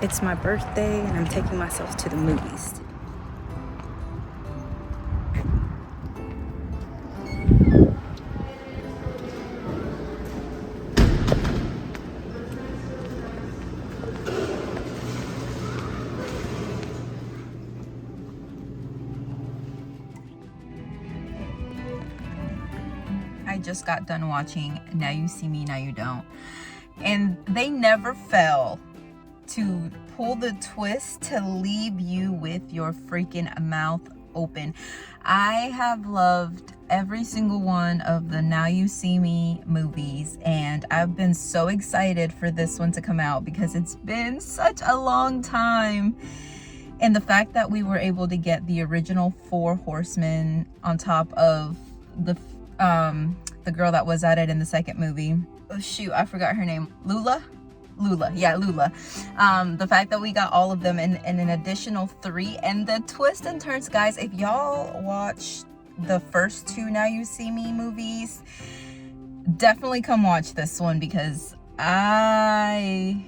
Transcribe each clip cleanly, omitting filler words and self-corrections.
It's my birthday and I'm taking myself to the movies. I just got done watching Now You See Me, Now You Don't. And they never fail to pull the twist to leave you with your freaking mouth open. I have loved every single one of the Now You See Me movies, and I've been so excited for this one to come out because it's been such a long time. And the fact that we were able to get the original 4 horsemen on top of the girl that was at it in the second movie. Oh shoot, I forgot her name. Lula, yeah, Lula. The fact that we got all of them and an additional 3, and the twists and turns, guys. If y'all watch the first 2 Now You See Me movies, definitely come watch this one because I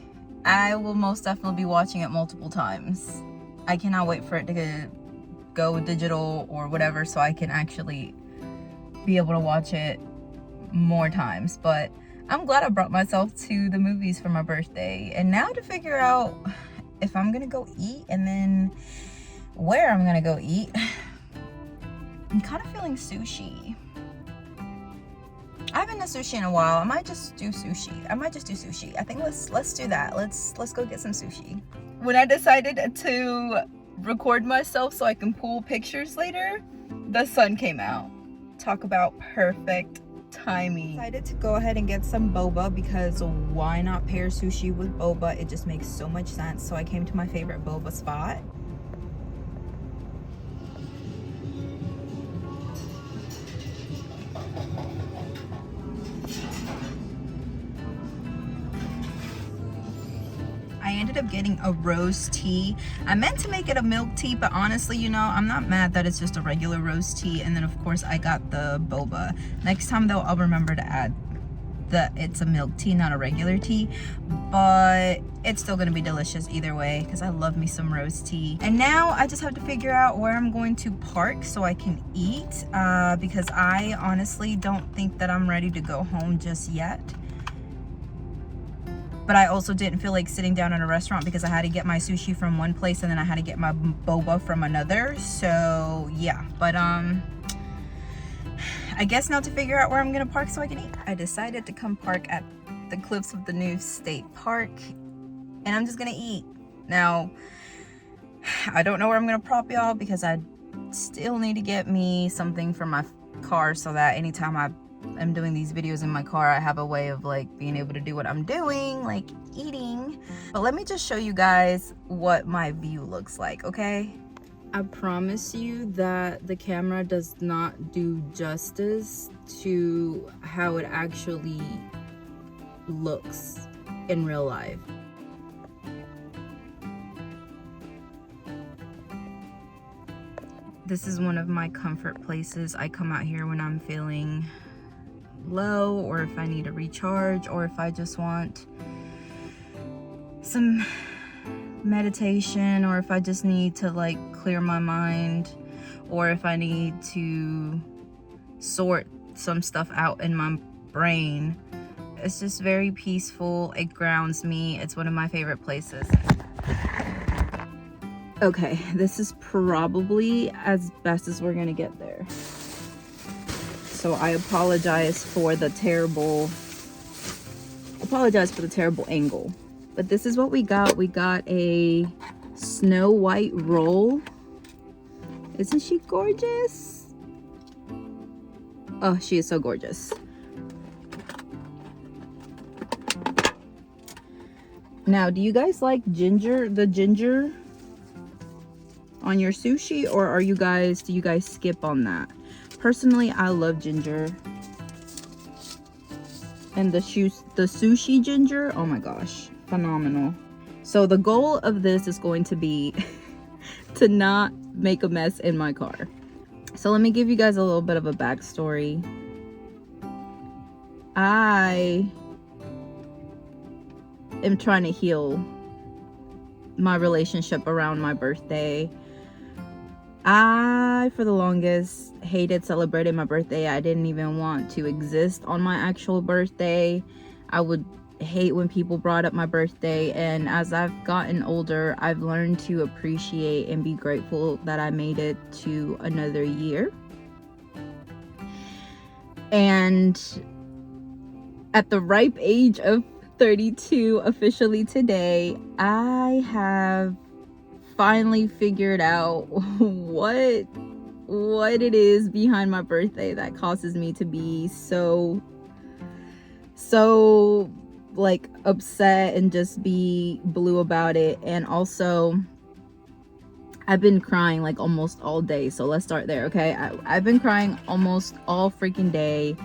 will most definitely be watching it multiple times. I cannot wait for it to go digital or whatever so I can actually be able to watch it more times. But I'm glad I brought myself to the movies for my birthday. And now to figure out if I'm gonna go eat and then where I'm gonna go eat. I'm kind of feeling sushi. I haven't done sushi in a while. I might just do sushi. I think let's do that. Let's go get some sushi. When I decided to record myself so I can pull pictures later, the sun came out. Talk about perfect timing. Decided to go ahead and get some boba because why not pair sushi with boba? It just makes so much sense. So I came to my favorite boba spot. I ended up getting a rose tea. I meant to make it a milk tea, but honestly, you know, I'm not mad that it's just a regular rose tea. And then of course I got the boba. Next time though, I'll remember to add that it's a milk tea, not a regular tea, but it's still gonna be delicious either way because I love me some rose tea. And now I just have to figure out where I'm going to park so I can eat because I honestly don't think that I'm ready to go home just yet. But I also didn't feel like sitting down in a restaurant because I had to get my sushi from one place and then I had to get my boba from another. So yeah, but I guess now to figure out where I'm gonna park so I can eat. I decided to come park at the cliffs of the new state park and I'm just gonna eat. Now, I don't know where I'm gonna prop y'all because I still need to get me something for my car so that anytime I'm doing these videos in my car, I have a way of like being able to do what I'm doing, like eating. But let me just show you guys what my view looks like, okay? I promise you that the camera does not do justice to how it actually looks in real life. This is one of my comfort places. I come out here when I'm feeling low or if I need a recharge or if I just want some meditation or if I just need to like clear my mind or if I need to sort some stuff out in my brain. It's just very peaceful. It grounds me. It's one of my favorite places. Okay, this is probably as best as we're gonna get there. So I apologize for the terrible angle. But this is what we got. We got a Snow White roll. Isn't she gorgeous? Oh, she is so gorgeous. Now, do you guys like the ginger on your sushi, or do you guys skip on that? Personally, I love ginger. And the sushi ginger, oh my gosh, phenomenal. So the goal of this is going to be to not make a mess in my car. So let me give you guys a little bit of a backstory. I am trying to heal my relationship around my birthday. I, for the longest, hated celebrating my birthday. I didn't even want to exist on my actual birthday. I would hate when people brought up my birthday, and as I've gotten older, I've learned to appreciate and be grateful that I made it to another year. And at the ripe age of 32, officially today, I have finally figured out what it is behind my birthday that causes me to be so like upset and just be blue about it. And also, I've been crying like almost all day, so let's start there. Okay, I've been crying almost all freaking day.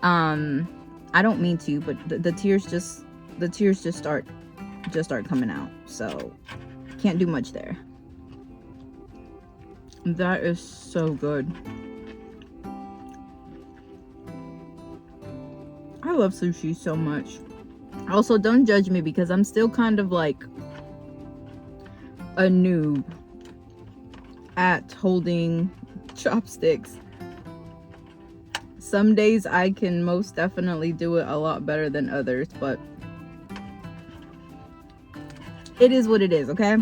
I don't mean to, but the tears just start coming out, so can't do much there. That is so good. I love sushi so much. Also, don't judge me because I'm still kind of like a noob at holding chopsticks. Some days I can most definitely do it a lot better than others, but it is what it is, okay?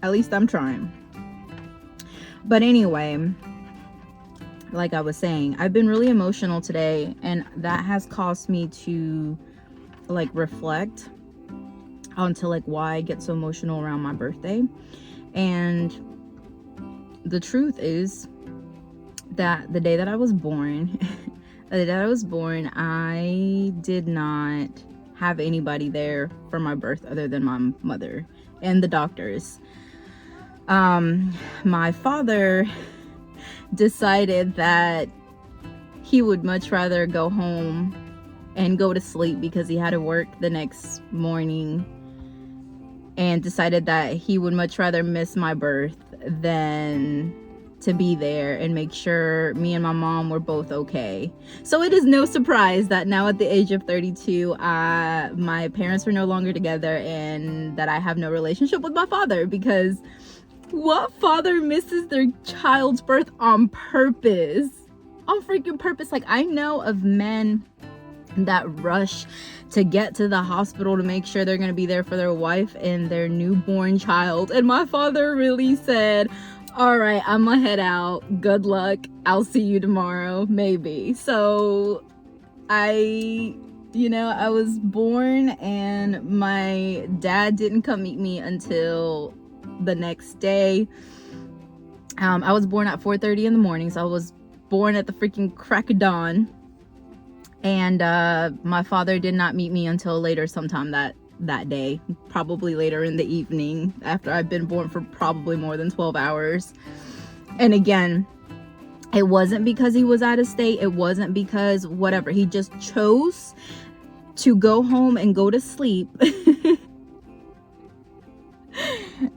At least I'm trying. But anyway, like I was saying, I've been really emotional today, and that has caused me to like reflect onto like why I get so emotional around my birthday. And the truth is that the day that I was born, I did not have anybody there for my birth other than my mother and the doctors. My father decided that he would much rather go home and go to sleep because he had to work the next morning, and decided that he would much rather miss my birth than to be there and make sure me and my mom were both okay. So it is no surprise that now at the age of 32, my parents were no longer together and that I have no relationship with my father, because what father misses their child's birth on purpose? On freaking purpose. Like, I know of men that rush to get to the hospital to make sure they're going to be there for their wife and their newborn child. And my father really said, all right, I'm gonna head out. Good luck. I'll see you tomorrow, maybe. So I was born and my dad didn't come meet me until the next day. I was born at 4:30 in the morning, so I was born at the freaking crack of dawn. And my father did not meet me until later sometime that day, probably later in the evening, after I've been born for probably more than 12 hours. And again, it wasn't because he was out of state. It wasn't because whatever. He just chose to go home and go to sleep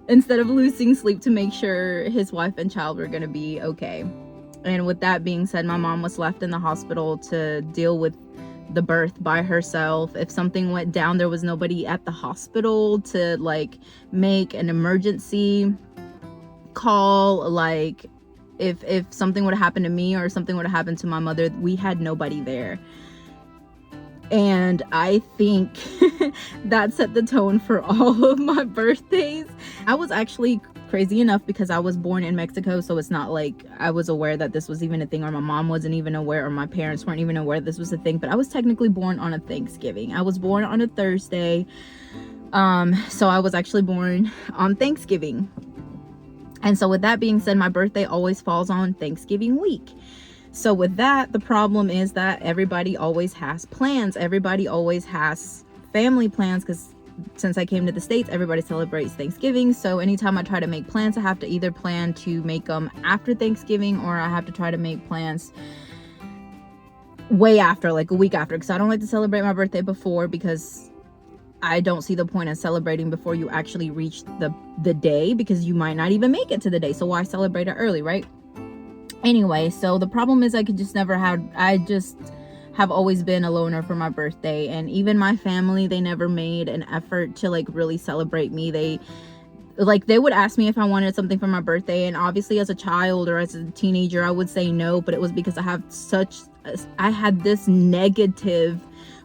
instead of losing sleep to make sure his wife and child were going to be okay. And with that being said, my mom was left in the hospital to deal with the birth by herself. If something went down, there was nobody at the hospital to like make an emergency call. Like if something would have happened to me or something would have happened to my mother, we had nobody there. And I think that set the tone for all of my birthdays. I was actually crazy enough because I was born in Mexico, so it's not like I was aware that this was even a thing, or my mom wasn't even aware, or my parents weren't even aware this was a thing. But I was technically born on a Thanksgiving. I was born on a Thursday, so I was actually born on Thanksgiving. And so with that being said, my birthday always falls on Thanksgiving week. So with that, the problem is that everybody always has plans. Everybody always has family plans, because since I came to the States, everybody celebrates Thanksgiving. So anytime I try to make plans, I have to either plan to make them after Thanksgiving, or I have to try to make plans way after, like a week after, because I don't like to celebrate my birthday before, because I don't see the point of celebrating before you actually reach the day, because you might not even make it to the day. So why celebrate it early, right? Anyway, so the problem is I just have always been a loner for my birthday. And even my family, they never made an effort to like really celebrate me. like they would ask me if I wanted something for my birthday, and obviously as a child or as a teenager I would say no, but it was because I had this negative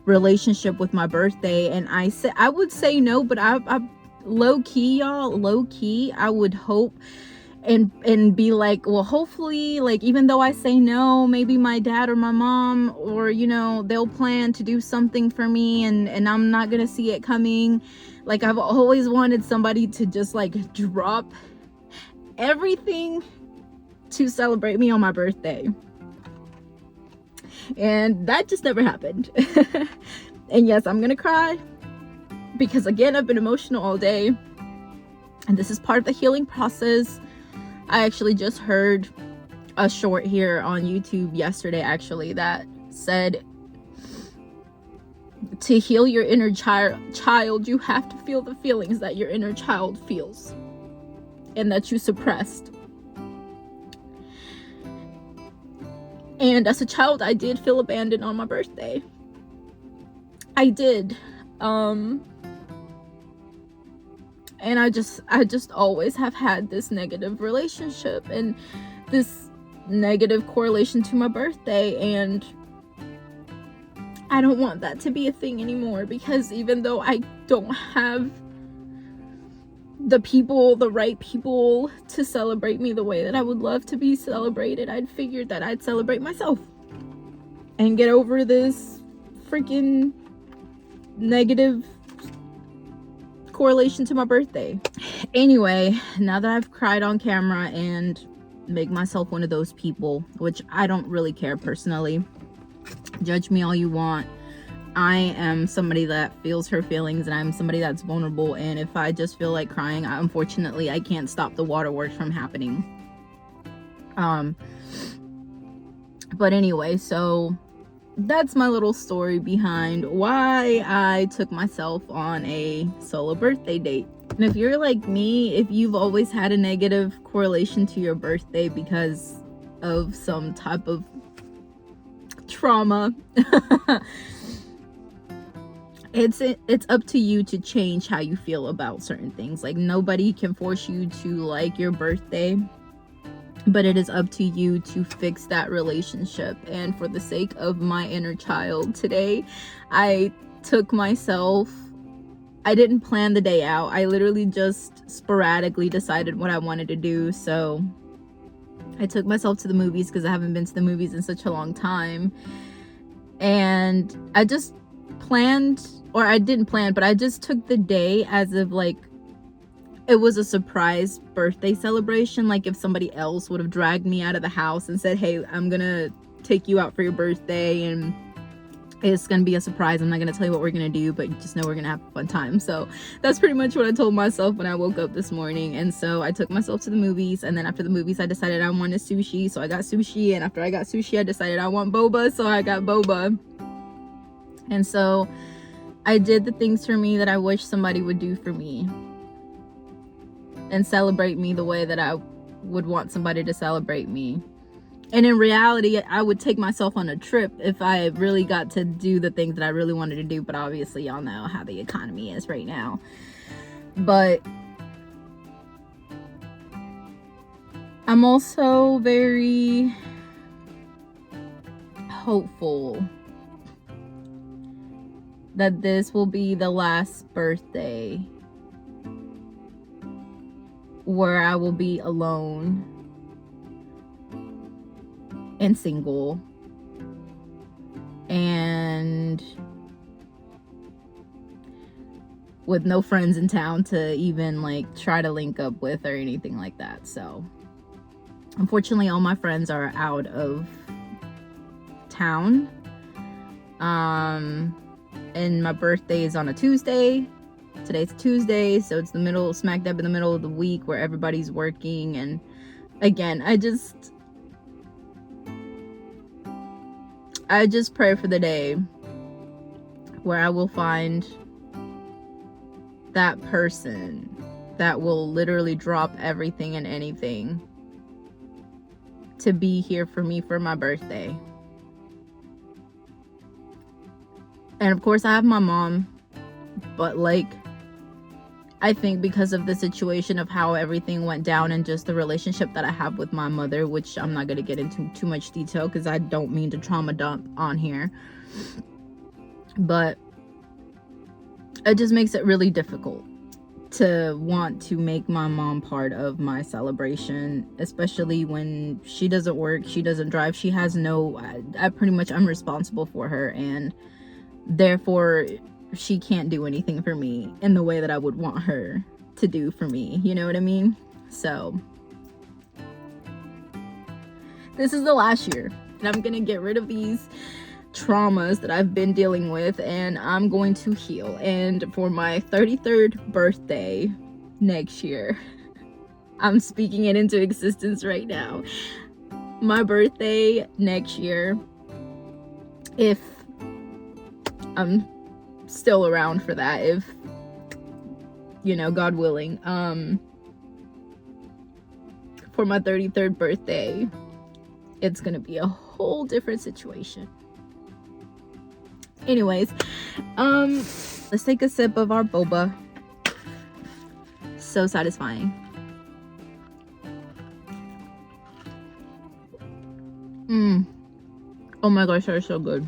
relationship with my birthday, and I would say no, but I low key, y'all, low key, I would hope and be like, well, hopefully, like, even though I say no, maybe my dad or my mom, or they'll plan to do something for me, and I'm not gonna see it coming. Like, I've always wanted somebody to just like drop everything to celebrate me on my birthday, and that just never happened. And yes, I'm gonna cry because, again, I've been emotional all day, and this is part of the healing process. I actually just heard a short here on YouTube yesterday, actually, that said to heal your inner child, you have to feel the feelings that your inner child feels and that you suppressed. And as a child, I did feel abandoned on my birthday. I did. And I just always have had this negative relationship and this negative correlation to my birthday, and I don't want that to be a thing anymore, because even though I don't have the right people to celebrate me the way that I would love to be celebrated, I'd figured that I'd celebrate myself and get over this freaking negative correlation to my birthday. Anyway, now that I've cried on camera and make myself one of those people, which I don't really care personally, judge me all you want, I am somebody that feels her feelings, and I'm somebody that's vulnerable, and if I just feel like crying, unfortunately I can't stop the waterworks from happening. But anyway, so that's my little story behind why I took myself on a solo birthday date. And if you're like me, if you've always had a negative correlation to your birthday because of some type of trauma, it's up to you to change how you feel about certain things. Like, nobody can force you to like your birthday, but it is up to you to fix that relationship. And for the sake of my inner child, today I didn't plan the day out. I literally just sporadically decided what I wanted to do. So I took myself to the movies because I haven't been to the movies in such a long time. And I just planned, or I didn't plan, but I just took the day as if like it was a surprise birthday celebration. Like, if somebody else would have dragged me out of the house and said, hey, I'm gonna take you out for your birthday and it's gonna be a surprise, I'm not gonna tell you what we're gonna do, but just know we're gonna have a fun time. So that's pretty much what I told myself when I woke up this morning. And so I took myself to the movies, and then after the movies I decided I wanted sushi, so I got sushi, and after I got sushi I decided I want boba, so I got boba. And so I did the things for me that I wish somebody would do for me and celebrate me the way that I would want somebody to celebrate me. And in reality, I would take myself on a trip if I really got to do the things that I really wanted to do, but obviously y'all know how the economy is right now. But I'm also very hopeful that this will be the last birthday where I will be alone and single and with no friends in town to even like try to link up with or anything like that. So unfortunately all my friends are out of town, and my birthday is on a Tuesday. Today's Tuesday, so it's smack dab in the middle of the week where everybody's working. And again, I just pray for the day where I will find that person that will literally drop everything and anything to be here for me for my birthday. And of course I have my mom, but like, I think because of the situation of how everything went down and just the relationship that I have with my mother, which I'm not going to get into too much detail because I don't mean to trauma dump on here, but it just makes it really difficult to want to make my mom part of my celebration, especially when she doesn't work, she doesn't drive, she has no, I pretty much, I'm responsible for her, and therefore she can't do anything for me in the way that I would want her to do for me, you know what I mean? So this is the last year and I'm gonna get rid of these traumas that I've been dealing with, and I'm going to heal. And for my 33rd birthday next year, I'm speaking it into existence right now. My birthday next year, if I'm still around for that, if, you know, God willing, for my 33rd birthday, it's gonna be a whole different situation. Anyways, let's take a sip of our boba. So satisfying. Oh my gosh, they're so good.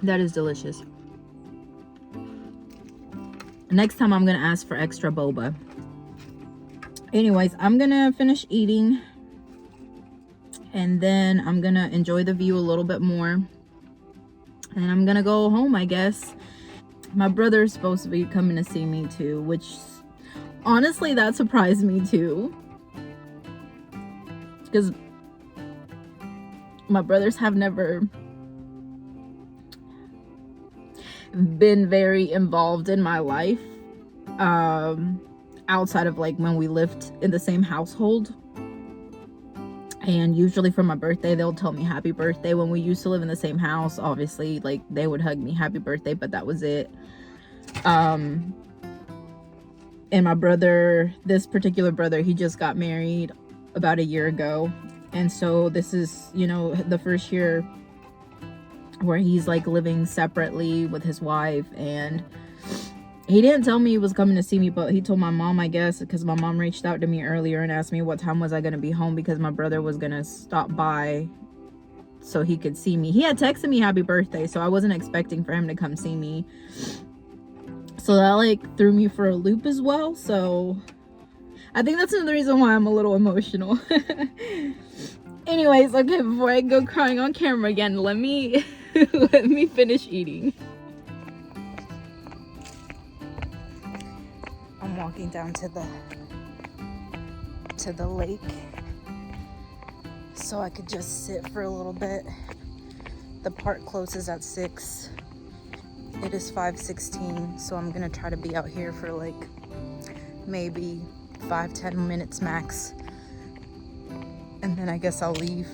That is delicious. Next time I'm gonna ask for extra boba. Anyways, I'm gonna finish eating and then I'm gonna enjoy the view a little bit more and I'm gonna go home, I guess. My brother's supposed to be coming to see me too, which honestly that surprised me too, because my brothers have never been very involved in my life, outside of like when we lived in the same household. And usually for my birthday, they'll tell me happy birthday. When we used to live in the same house, obviously, like, they would hug me happy birthday, but that was it. And my brother, this particular brother, he just got married about a year ago. And so this is, you know, the first year where he's like living separately with his wife. And he didn't tell me he was coming to see me, but he told my mom, I guess, because my mom reached out to me earlier and asked me what time was I going to be home, because my brother was going to stop by so he could see me. He had texted me happy birthday, so I wasn't expecting for him to come see me. So that like threw me for a loop as well. So I think that's another reason why I'm a little emotional. Anyways, okay, before I go crying on camera again, let me let me finish eating. I'm walking down to the lake so I could just sit for a little bit. The park closes at 6. It is 5:16, so I'm gonna try to be out here for like maybe 5-10 minutes max, and then I guess I'll leave.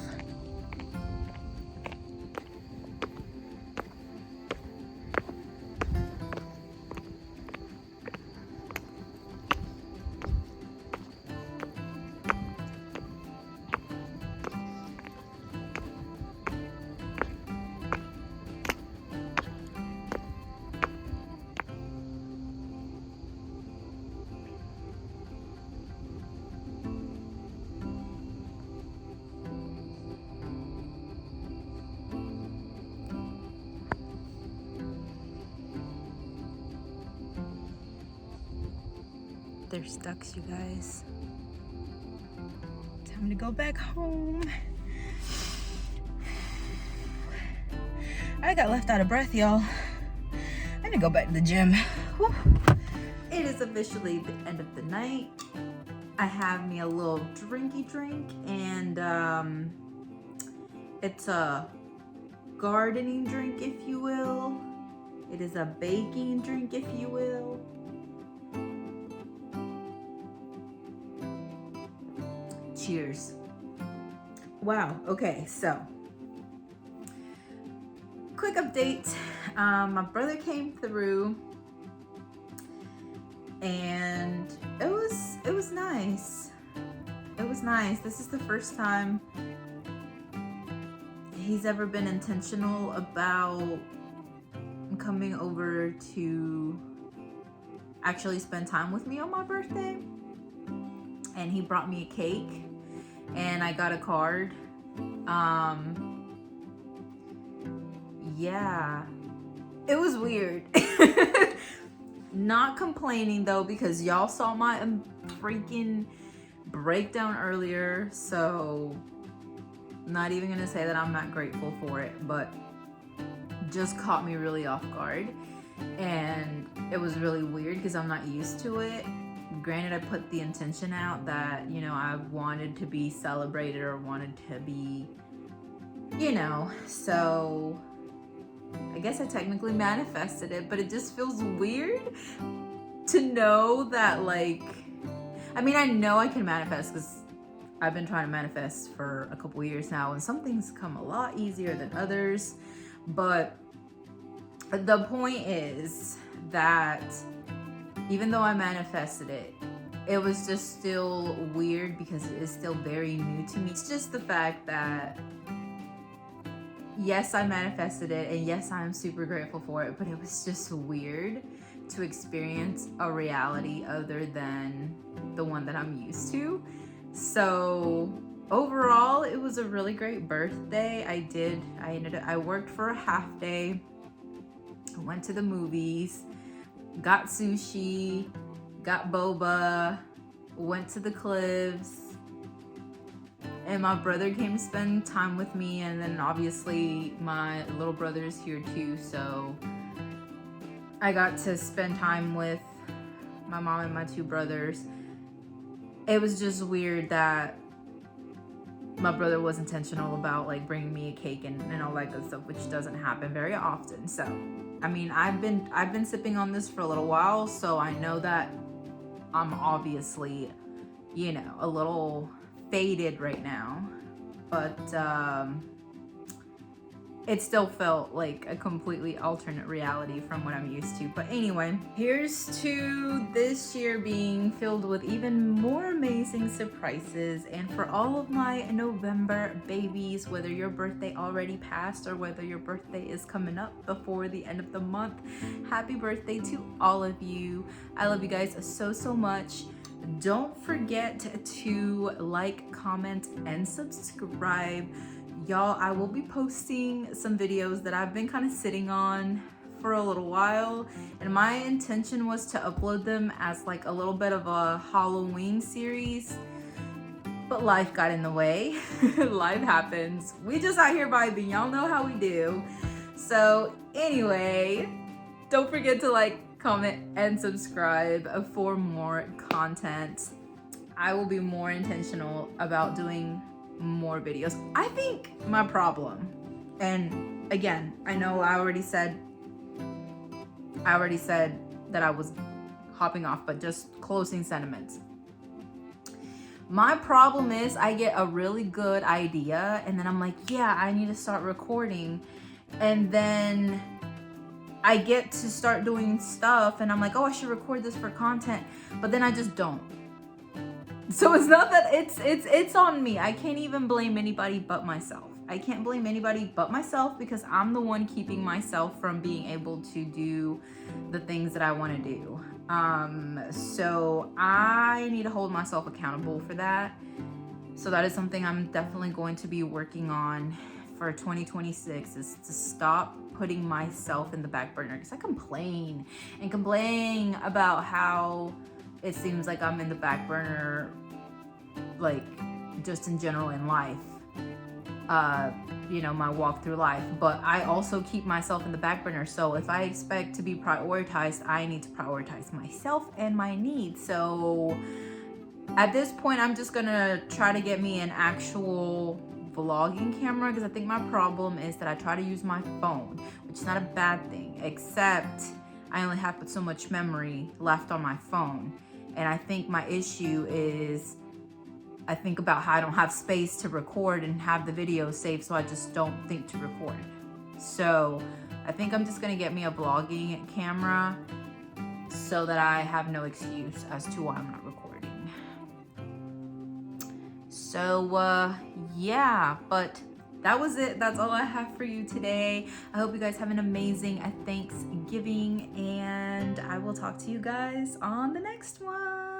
There's ducks, you guys. Time to go back home. I got left out of breath, y'all. I need to go back to the gym. Whew. It is officially the end of the night. I have me a little drinky drink, and it's a gardening drink, if you will. It is a baking drink, if you will. Cheers. Wow, okay, so quick update. My brother came through and it was nice. It was nice. This is the first time he's ever been intentional about coming over to actually spend time with me on my birthday. And he brought me a cake and I got a card. Yeah, it was weird. Not complaining though, because y'all saw my freaking breakdown earlier, so not even gonna say that I'm not grateful for it, but just caught me really off guard. And it was really weird because I'm not used to it. Granted, I put the intention out that, you know, I wanted to be celebrated or wanted to be, you know, so I guess I technically manifested it, but it just feels weird to know that, like, I mean, I know I can manifest because I've been trying to manifest for a couple years now, and some things come a lot easier than others. But the point is that even though I manifested it, it was just still weird because it is still very new to me. It's just the fact that, yes, I manifested it, and yes, I'm super grateful for it, but it was just weird to experience a reality other than the one that I'm used to. So overall, it was a really great birthday. I worked for a half day. I went to the movies, got sushi, got boba, went to the cliffs, and my brother came to spend time with me, and then obviously my little brother is here too, so I got to spend time with my mom and my two brothers. It was just weird that my brother was intentional about like bringing me a cake and all that good stuff, which doesn't happen very often. So I mean, I've been sipping on this for a little while, so I know that I'm obviously, you know, a little faded right now, but it still felt like a completely alternate reality from what I'm used to. But anyway, here's to this year being filled with even more amazing surprises. And for all of my November babies, whether your birthday already passed or whether your birthday is coming up before the end of the month, happy birthday to all of you. I love you guys so much. Don't forget to like, comment, and subscribe. Y'all, I will be posting some videos that I've been kind of sitting on for a little while, and my intention was to upload them as like a little bit of a Halloween series, but life got in the way. Life happens. We just out here vibing. Y'all know how we do. So anyway, don't forget to like, comment, and subscribe for more content. I will be more intentional about doing more videos. I think my problem, and again, I know I already said that I was hopping off, but just closing sentiments. My problem is I get a really good idea and then I'm like, yeah, I need to start recording, and then I get to start doing stuff and I'm like, oh, I should record this for content, but then I just don't. So it's not that it's on me. I can't even blame anybody but myself. I can't blame anybody but myself because I'm the one keeping myself from being able to do the things that I want to do. So I need to hold myself accountable for that. So that is something I'm definitely going to be working on for 2026, is to stop putting myself in the back burner, because I complain about how it seems like I'm in the back burner, like just in general in life, you know, my walk through life. But I also keep myself in the back burner. So if I expect to be prioritized, I need to prioritize myself and my needs. So at this point, I'm just gonna try to get me an actual vlogging camera, because I think my problem is that I try to use my phone, which is not a bad thing, except I only have so much memory left on my phone. And I think my issue is I think about how I don't have space to record and have the video saved, so I just don't think to record. So I think I'm just gonna get me a vlogging camera so that I have no excuse as to why I'm not recording. So yeah, but that was it. That's all I have for you today. I hope you guys have an amazing Thanksgiving, and I will talk to you guys on the next one.